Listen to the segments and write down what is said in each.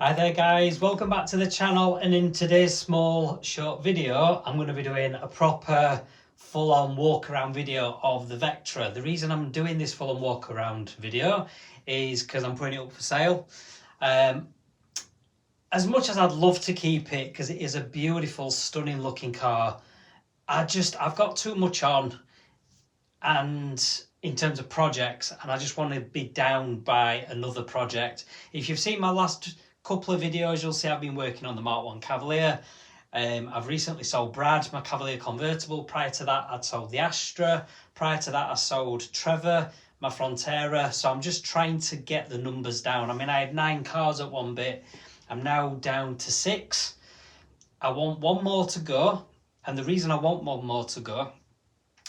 Hi there guys, welcome back to the channel, and in today's small short video I'm going to be doing a proper full-on walk around video of the Vectra. The reason I'm doing this full-on walk around video is because I'm putting it up for sale. As much as I'd love to keep it because it is a beautiful, stunning looking car, I've got too much on and in terms of projects, and I just want to be down by another project. If you've seen my last couple of videos, you'll see I've been working on the Mark 1 Cavalier. I've recently sold Brad my Cavalier Convertible. Prior to that I'd sold the Astra. Prior to that I sold Trevor my Frontera. So I'm just trying to get the numbers down. I mean, I had 9 cars at one bit. I'm now down to 6. I want one more to go, and the reason I want one more to go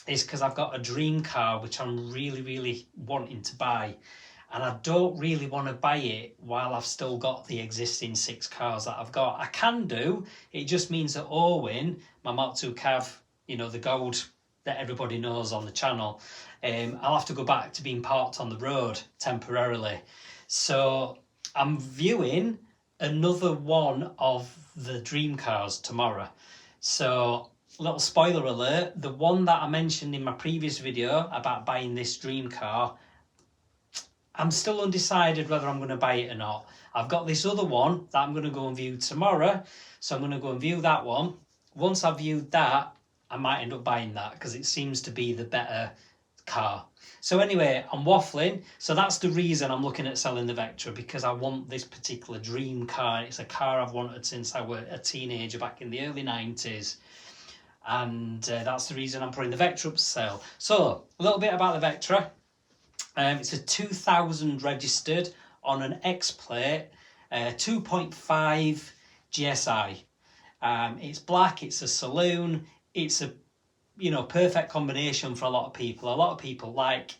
is because I've got a dream car which I'm really wanting to buy, and I don't really want to buy it while I've still got the existing 6 cars that I've got. I can do, it just means that Owen, my Mark 2 Cav, you know, the gold that everybody knows on the channel, I'll have to go back to being parked on the road temporarily. So I'm viewing another one of the dream cars tomorrow. So little spoiler alert, the one that I mentioned in my previous video about buying this dream car, I'm still undecided whether I'm going to buy it or not. I've got this other one that I'm going to go and view tomorrow, so I'm going to go and view that one. Once I've viewed that, I might end up buying that because it seems to be the better car. So anyway, I'm waffling. So that's the reason I'm looking at selling the Vectra, because I want this particular dream car. It's a car I've wanted since I was a teenager back in the early 90s. And that's the reason I'm putting the Vectra up for sale. So a little bit about the Vectra. It's a 2000 registered on an X plate, 2.5 GSi. It's black, it's a saloon, it's a perfect combination for a lot of people. A lot of people like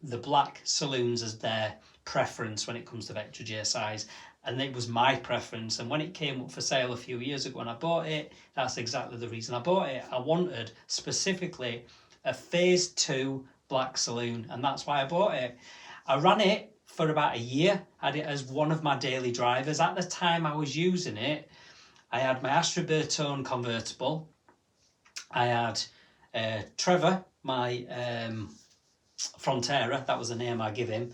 the black saloons as their preference when it comes to Vectra GSIs, and it was my preference. And when it came up for sale a few years ago when I bought it, that's exactly the reason I bought it. I wanted specifically a phase 2 black saloon, and that's why I bought it. I ran it for about a year. I had it as one of my daily drivers. At the time I was using it, I had my Astra Convertible. I had Trevor, my Frontera, that was the name I give him,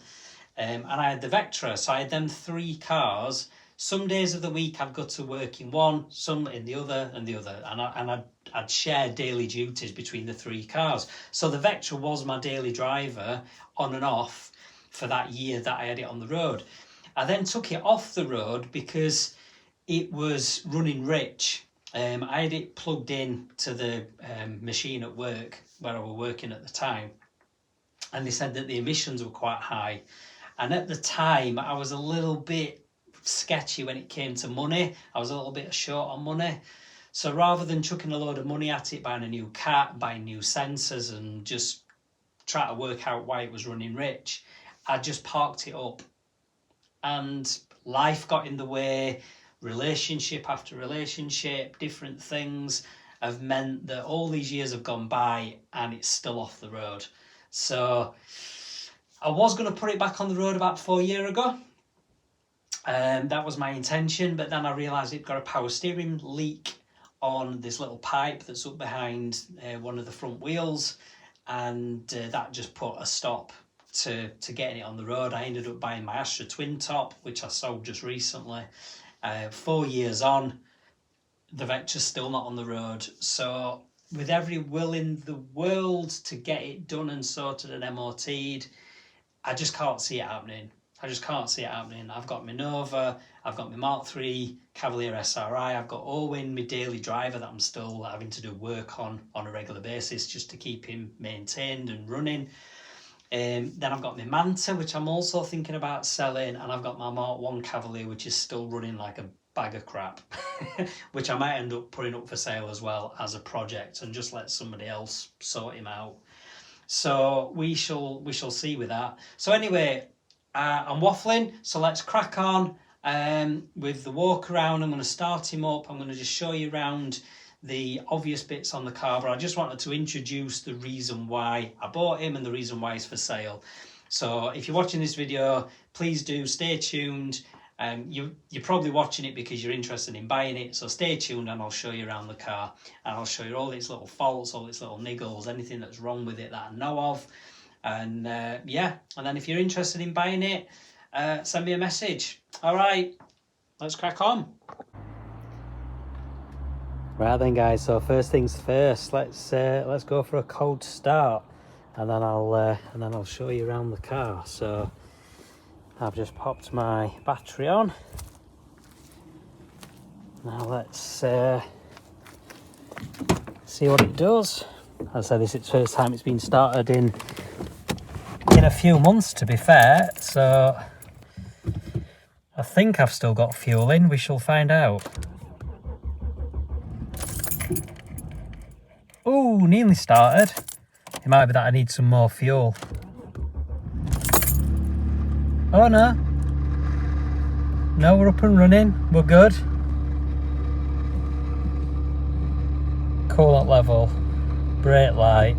and I had the Vectra. So I had them 3 cars. Some days of the week I'd go to work in one, some in the other, and the other, and I'd share daily duties between the 3 cars. So the Vectra was my daily driver on and off for that year that I had it on the road. I then took it off the road because it was running rich. I had it plugged in to the machine at work where I was working at the time, and they said that the emissions were quite high. And at the time I was a little bit sketchy when it came to money. I was a little bit short on money. So rather than chucking a load of money at it, buying a new cat, buying new sensors, and just try to work out why it was running rich, I just parked it up. And life got in the way. Relationship after relationship, different things have meant that all these years have gone by and it's still off the road. So I was going to put it back on the road about 4 years ago. That was my intention, but then I realised it got a power steering leak on this little pipe that's up behind one of the front wheels, and that just put a stop to getting it on the road. I ended up buying my Astra twin top, which I sold just recently. 4 years on, the Vectra's still not on the road. So with every will in the world to get it done and sorted and MOT'd, I just can't see it happening. I just can't see it happening. I've got my Nova, I've got my Mark 3 Cavalier SRI, I've got Owen, my daily driver that I'm still having to do work on a regular basis just to keep him maintained and running. Then I've got my Manta, which I'm also thinking about selling, and I've got my Mark 1 Cavalier, which is still running like a bag of crap, which I might end up putting up for sale as well as a project and just let somebody else sort him out. So we shall see with that. So anyway, I'm waffling, so let's crack on with the walk around. I'm going to start him up. I'm going to just show you around the obvious bits on the car, but I just wanted to introduce the reason why I bought him and the reason why he's for sale. So if you're watching this video, please do stay tuned You're probably watching it because you're interested in buying it, so stay tuned and I'll show you around the car, and I'll show you all its little faults, all its little niggles, anything that's wrong with it that I know of. And yeah, and then if you're interested in buying it, send me a message. All right, let's crack on. Right then, guys, so first things first, let's go for a cold start, and then I'll show you around the car. So I've just popped my battery on. Now let's see what it does. As I said, this is the first time it's been started in a few months, to be fair, so I think I've still got fuel in. We shall find out. Oh, nearly started. It might be that I need some more fuel. Oh no. No, we're up and running. We're good. Coolant level. Brake light.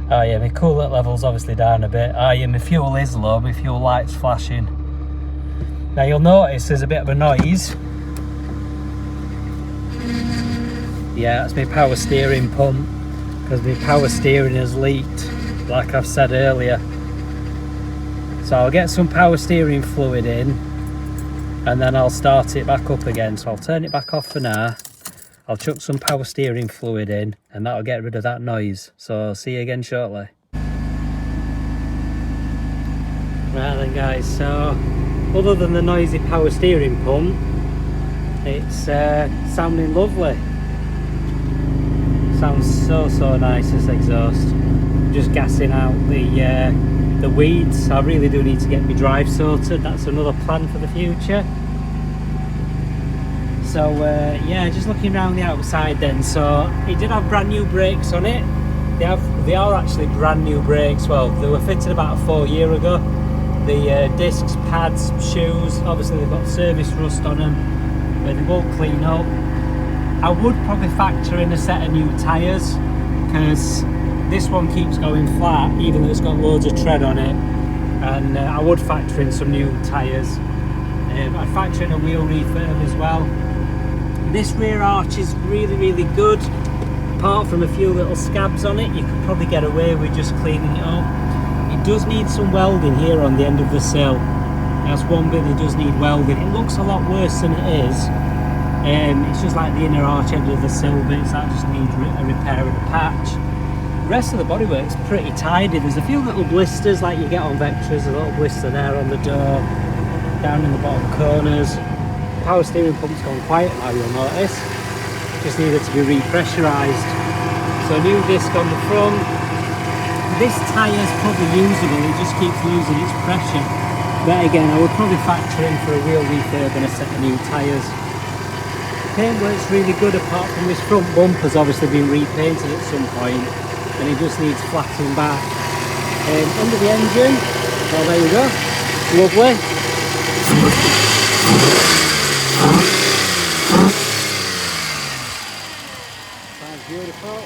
Oh yeah, my coolant level's obviously down a bit. Oh yeah, my fuel is low. My fuel light's flashing. Now you'll notice there's a bit of a noise. Yeah, that's my power steering pump, because my power steering has leaked, like I've said earlier. So I'll get some power steering fluid in, and then I'll start it back up again. So I'll turn it back off for now. I'll chuck some power steering fluid in, and that'll get rid of that noise. So I'll see you again shortly. Right then, guys, so other than the noisy power steering pump, it's sounding lovely. Sounds so nice, this exhaust. Just gassing out the weeds. I really do need to get my drive sorted. That's another plan for the future. So yeah, just looking around the outside then. So it did have brand new brakes on it. They are actually brand new brakes. Well, they were fitted about 4 years ago. The discs, pads, shoes, obviously they've got service rust on them, but they will clean up. I would probably factor in a set of new tyres, because this one keeps going flat even though it's got loads of tread on it, and I would factor in some new tyres. I'd factor in a wheel refurb as well. This rear arch is really good. Apart from a few little scabs on it, you could probably get away with just cleaning it up. It does need some welding here on the end of the sill. That's one bit that does need welding. It looks a lot worse than it is. It's just like the inner arch end of the sill bits that just need a repair and a patch. The rest of the bodywork's pretty tidy. There's a few little blisters like you get on Vectras, a little blister there on the door, down in the bottom corners. Power steering pump's gone quiet now, you'll notice. Just needed to be repressurised. So new disc on the front. This tyre's probably usable, it just keeps losing its pressure. But again, I would probably factor in for a wheel refurb and a set of new tyres. Paintwork's really good, apart from this front bumper's obviously been repainted at some point, and it just needs flattening back. Under the engine, well, there you go, lovely. Sounds beautiful.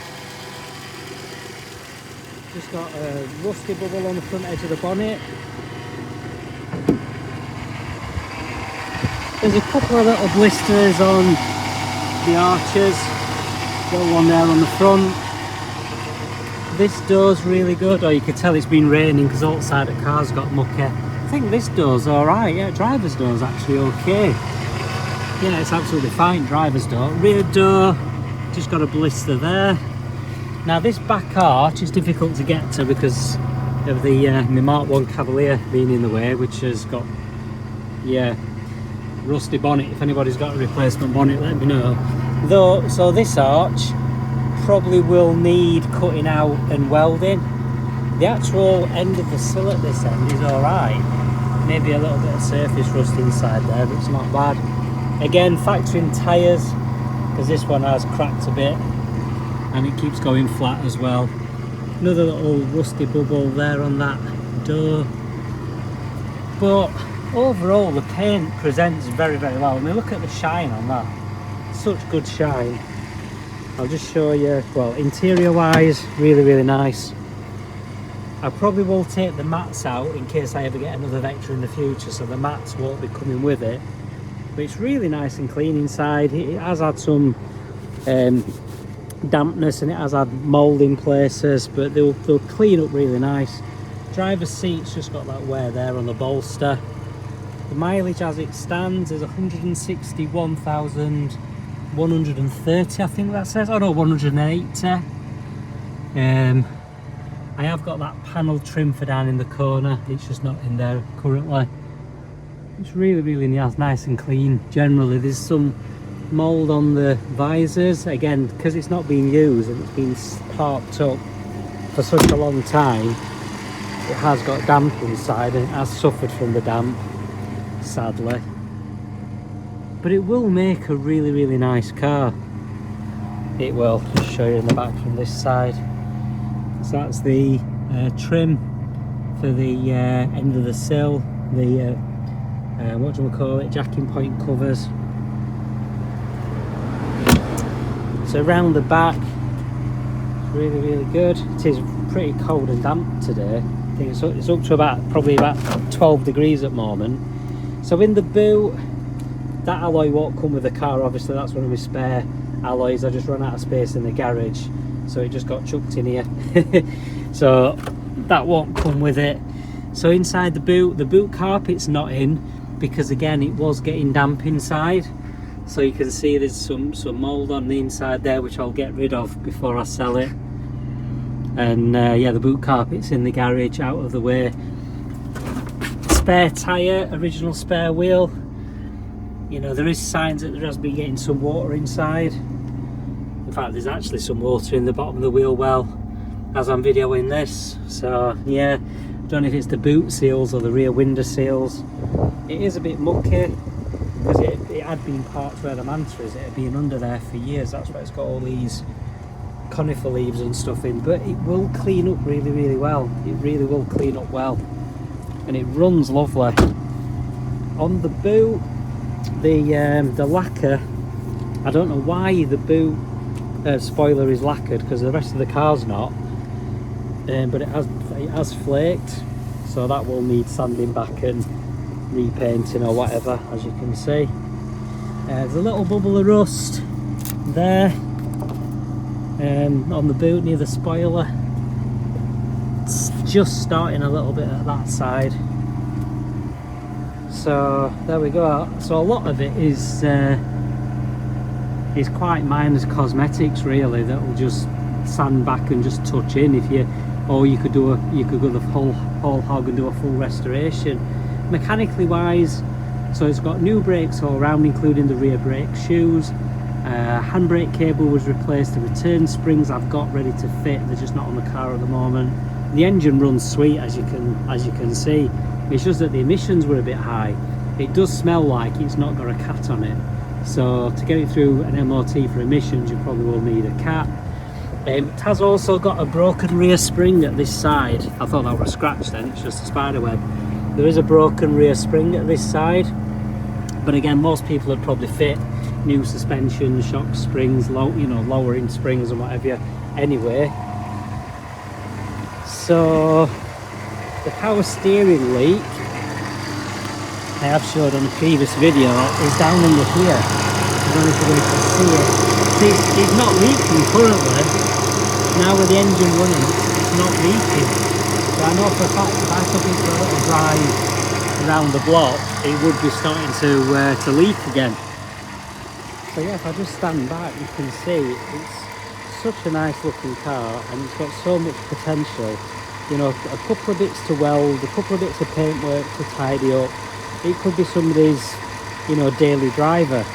Just got a rusty bubble on the front edge of the bonnet. There's a couple of little blisters on the arches. Got one there on the front. This door's really good. Oh, you can tell it's been raining because all side of the car's got mucky. I think this door's alright. Yeah, driver's door's actually okay. Yeah, it's absolutely fine, driver's door. Rear door, just got a blister there. Now this back arch is difficult to get to because of the my Mark 1 Cavalier being in the way, which has got, yeah, rusty bonnet. If anybody's got a replacement bonnet, let me know. Though, so this arch probably will need cutting out and welding. The actual end of the sill at this end is alright. Maybe a little bit of surface rust inside there, but it's not bad. Again, factoring tyres, because this one has cracked a bit and it keeps going flat as well. Another little rusty bubble there on that door. But overall the paint presents very well. I mean, look at the shine on that. Such good shine. I'll just show you, well, interior wise, really nice. I probably will take the mats out in case I ever get another Vectra in the future, so the mats won't be coming with it. but it's really nice and clean inside. It has had some dampness and it has had mould in places, but they'll clean up really nice. Driver's seat's just got that wear there on the bolster. The mileage as it stands is 161,130, I think that says. Oh no, 180. I have got that panel trim for down in the corner, it's just not in there currently. It's really nice and clean. Generally there's some mould on the visors, again because it's not being used and it's been parked up for such a long time. It has got damp inside and it has suffered from the damp, sadly. But it will make a really nice car. It will. Just show you in the back from this side. So that's the trim for the end of the sill, the what do we call it, jacking point covers. So around the back, really good. It is pretty cold and damp today. I think it's up to probably about 12 degrees at the moment. So in the boot, that alloy won't come with the car, obviously that's one of my spare alloys. I just ran out of space in the garage, so it just got chucked in here. So that won't come with it. So inside the boot carpet's not in, because again it was getting damp inside. So you can see there's some mould on the inside there, which I'll get rid of before I sell it. And yeah, the boot carpet's in the garage, out of the way. Spare tyre, original spare wheel. You know, there is signs that there has been getting some water inside. In fact, there's actually some water in the bottom of the wheel well as I'm videoing this. So yeah, I don't know if it's the boot seals or the rear window seals. It is a bit mucky because it had been parked where the Manta is. It had been under there for years. That's why it's got all these conifer leaves and stuff in. But it will clean up really well. It really will clean up well, and it runs lovely. On the boot, the lacquer, I don't know why the boot spoiler is lacquered, because the rest of the car's not, but it has flaked, so that will need sanding back and repainting or whatever, as you can see. There's a little bubble of rust there on the boot near the spoiler. It's just starting a little bit at that side. So there we go. So a lot of it is quite minor cosmetics really, that will just sand back and just touch in. If you, or you could go the whole hog and do a full restoration. Mechanically wise, so it's got new brakes all around, including the rear brake shoes. Handbrake cable was replaced. The return springs I've got ready to fit. They're just not on the car at the moment. The engine runs sweet, as you can see. It's just that the emissions were a bit high. It does smell like it's not got a cat on it. So to get it through an MOT for emissions, you probably will need a cat. It has also got a broken rear spring at this side. I thought that was a scratch then, it's just a spider web. There is a broken rear spring at this side. But again, most people would probably fit new suspension, shock springs, lowering springs and whatever anyway. So the power steering leak I have showed on a previous video is down under here. I don't know if you can see it. See, it's not leaking currently. Now with the engine running, it's not leaking. So I know for a fact if I took it for a little drive around the block, it would be starting to leak again. So yeah, if I just stand back, you can see it's such a nice looking car, and it's got so much potential. You know, a couple of bits to weld, a couple of bits of paintwork to tidy up. It could be somebody's, daily driver.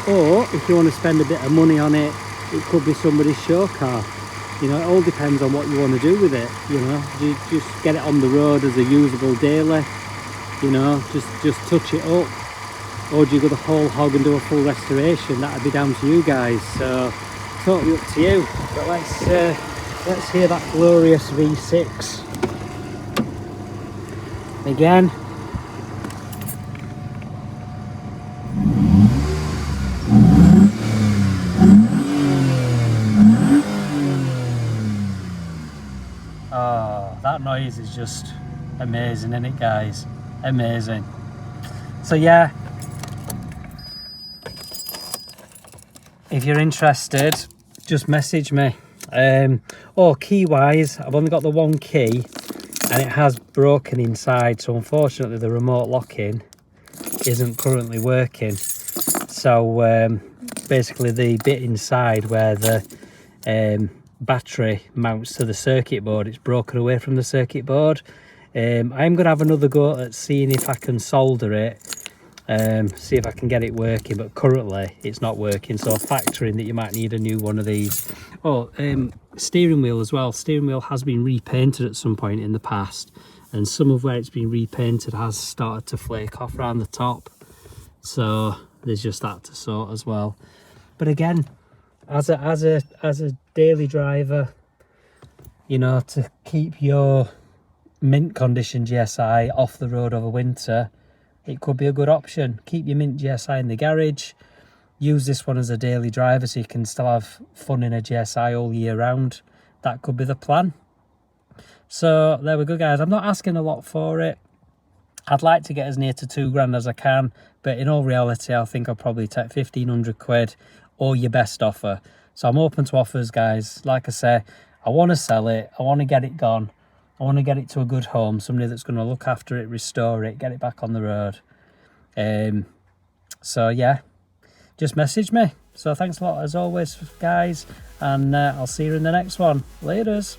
Or if you want to spend a bit of money on it, it could be somebody's show car. It all depends on what you want to do with it. Do you just get it on the road as a usable daily? Just touch it up. Or do you go the whole hog and do a full restoration? That'd be down to you guys. So totally up to you. But let's hear that glorious V6 again. Oh, that noise is just amazing, isn't it, guys? Amazing. So yeah, if you're interested, just message me. Key wise, I've only got the one key and it has broken inside, so unfortunately the remote locking isn't currently working. So basically the bit inside where the battery mounts to the circuit board, it's broken away from the circuit board. I'm going to have another go at seeing if I can solder it, see if I can get it working, but currently it's not working, so factoring that you might need a new one of these. Steering wheel as well. Steering wheel has been repainted at some point in the past, and some of where it's been repainted has started to flake off around the top, so there's just that to sort as well. But again, as a daily driver, you know, to keep your mint condition GSi off the road over winter, it could be a good option. Keep your mint GSi in the garage, use this one as a daily driver so you can still have fun in a GSi all year round. That could be the plan. So there we go, guys. I'm not asking a lot for it. I'd like to get as near to £2,000 as I can, but in all reality I think I'll probably take 1,500 quid or your best offer. So I'm open to offers, guys. Like I say, I want to sell it, I want to get it gone, I want to get it to a good home, somebody that's going to look after it, restore it, get it back on the road. So yeah, just message me. So thanks a lot as always, guys, and I'll see you in the next one. Laters.